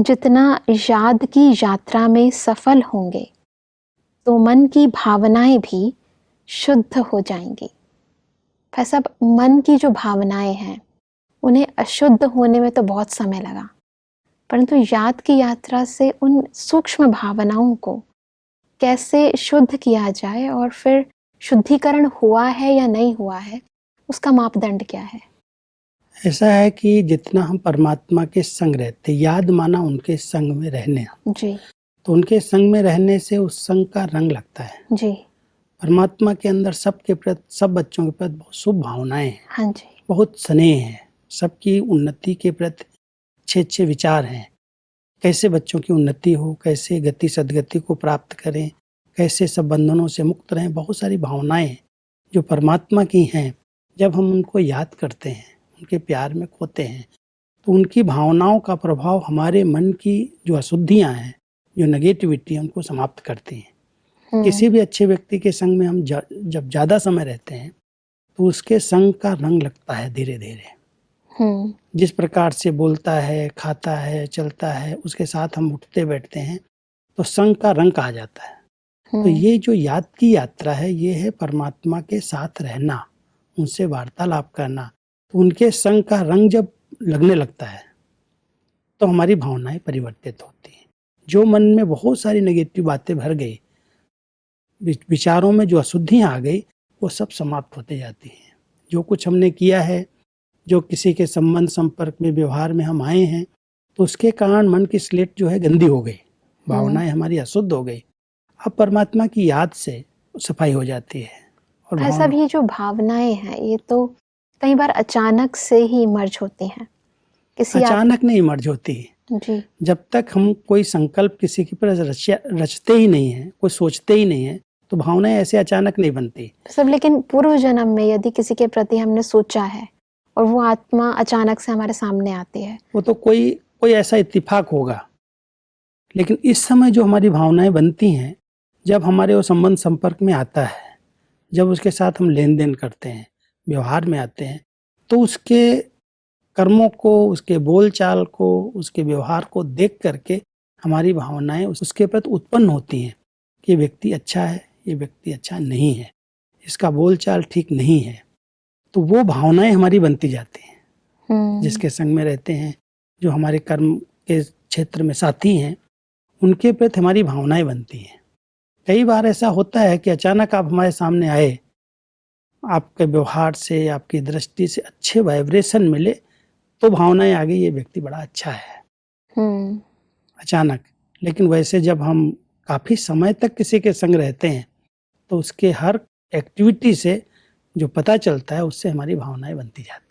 जितना याद की यात्रा में सफल होंगे तो मन की भावनाएं भी शुद्ध हो जाएंगी। भाई साहब, मन की जो भावनाएं हैं उन्हें अशुद्ध होने में तो बहुत समय लगा, परंतु याद की यात्रा से उन सूक्ष्म भावनाओं को कैसे शुद्ध किया जाए और फिर शुद्धिकरण हुआ है या नहीं हुआ है, उसका मापदंड क्या है? ऐसा है कि जितना हम परमात्मा के संग रहते, याद माना उनके संग में रहने, जी तो उनके संग में रहने से उस संग का रंग लगता है। जी। परमात्मा के अंदर सबके प्रति, सब बच्चों के प्रति बहुत शुभ भावनाएं हैं, हाँ जी। बहुत स्नेह है, सबकी उन्नति के प्रति अच्छे विचार हैं। कैसे बच्चों की उन्नति हो, कैसे गति सदगति को प्राप्त करें, कैसे सब बंधनों से मुक्त रहें, बहुत सारी भावनाएं जो परमात्मा की हैं। जब हम उनको याद करते हैं, उनके प्यार में खोते हैं, तो उनकी भावनाओं का प्रभाव हमारे मन की जो अशुद्धियां हैं, जो नेगेटिविटी है, उनको समाप्त करती हैं। किसी भी अच्छे व्यक्ति के संग में हम जब ज़्यादा समय रहते हैं तो उसके संग का रंग लगता है धीरे धीरे। जिस प्रकार से बोलता है, खाता है, चलता है, उसके साथ हम उठते बैठते हैं तो संग का रंग कहा जाता है। तो ये जो याद की यात्रा है, ये है परमात्मा के साथ रहना, उनसे वार्तालाप करना। तो उनके संग का रंग जब लगने लगता है तो हमारी भावनाएं परिवर्तित होती हैं। जो मन में बहुत सारी नेगेटिव बातें भर गई, विचारों में जो अशुद्धियां आ गई, वो सब समाप्त होते जाती हैं। जो कुछ हमने किया है, जो किसी के संबंध संपर्क में व्यवहार में हम आए हैं, तो उसके कारण मन की स्लेट जो है गंदी हो गई, भावनाएं हमारी अशुद्ध हो गई। अब परमात्मा की याद से सफाई हो जाती है। और भाई साहब, ये जो भावनाएं हैं ये तो कई बार अचानक से ही मर्ज होती हैं। अचानक नहीं मर्ज होती। जी। जब तक हम कोई संकल्प किसी के पर रचते ही नहीं है, कोई सोचते ही नहीं है, तो भावनाएं ऐसे अचानक नहीं बनती सब। लेकिन पूर्व जन्म में यदि किसी के प्रति हमने सोचा है और वो आत्मा अचानक से हमारे सामने आती है, वो तो कोई ऐसा इत्तेफाक होगा। लेकिन इस समय जो हमारी भावनाएं बनती हैं, जब हमारे वो संबंध संपर्क में आता है, जब उसके साथ हम लेन देन करते हैं, व्यवहार में आते हैं, तो उसके कर्मों को, उसके बोलचाल को, उसके व्यवहार को देख करके हमारी भावनाएं उसके प्रति उत्पन्न होती हैं कि ये व्यक्ति अच्छा है, ये व्यक्ति अच्छा नहीं है, इसका बोलचाल ठीक नहीं है। तो वो भावनाएं हमारी बनती जाती हैं। जिसके संग में रहते हैं, जो हमारे कर्म के क्षेत्र में साथी हैं, उनके प्रति हमारी भावनाएं बनती हैं। कई बार ऐसा होता है कि अचानक आप हमारे सामने आए, आपके व्यवहार से, आपकी दृष्टि से अच्छे वाइब्रेशन मिले, तो भावनाएं आ गई, ये व्यक्ति बड़ा अच्छा है अचानक। लेकिन वैसे जब हम काफ़ी समय तक किसी के संग रहते हैं, तो उसके हर एक्टिविटी से जो पता चलता है, उससे हमारी भावनाएं बनती जाती हैं।